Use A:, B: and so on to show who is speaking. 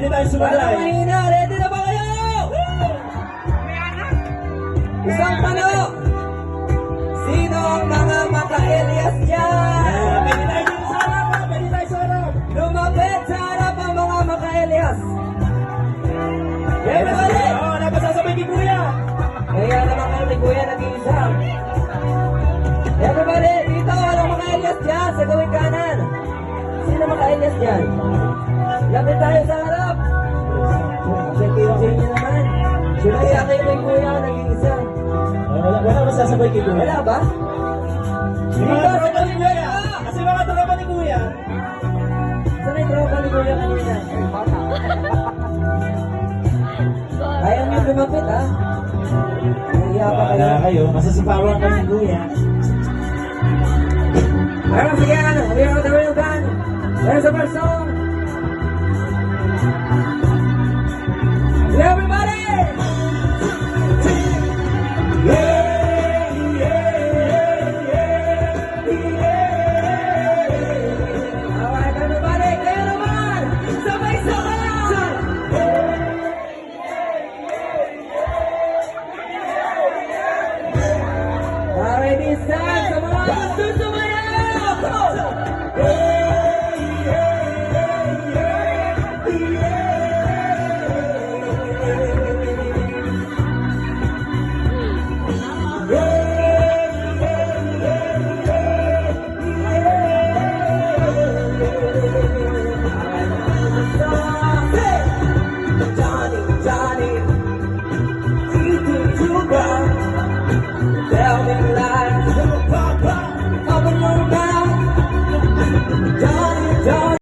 A: Pwede tayo
B: Walang
A: sumalay.
B: mahina. Ready na ba kayo? Isang tanong. Sino ang mga maka-Elias dyan?
A: Pwede tayo dito sa harap, ha? Pwede tayo sa harap.
B: Lumapit sa harap ang mga maka-Elias. Everybody!
A: Oo, napasasabay kay Kuya.
B: Kaya naman kayo ni Kuya nag-iisa. Everybody, dito walang maka-Elias dyan sa gawing kanan. Sino maka-Elias dyan? Lapit tayo sa harap. Check-in nyo naman. Kaya kayo ni Kuya nag-iisa.
A: Wala masasabay kay Kuya.
B: Wala ba?
A: Yung
B: Dito
A: mga
B: sa
A: tropa ni
B: gawing
A: Kuya.
B: kanan.
A: Kasi mga tropa ni Kuya.
B: Saan yung tropa ni Kuya kanina? Ayaw niyo lumapit, ha? Nahiya pa kayo.
A: Wala kayo, masasipawan ka ni Kuya.
B: Pero sige, ano? We are the real band. There's a first song.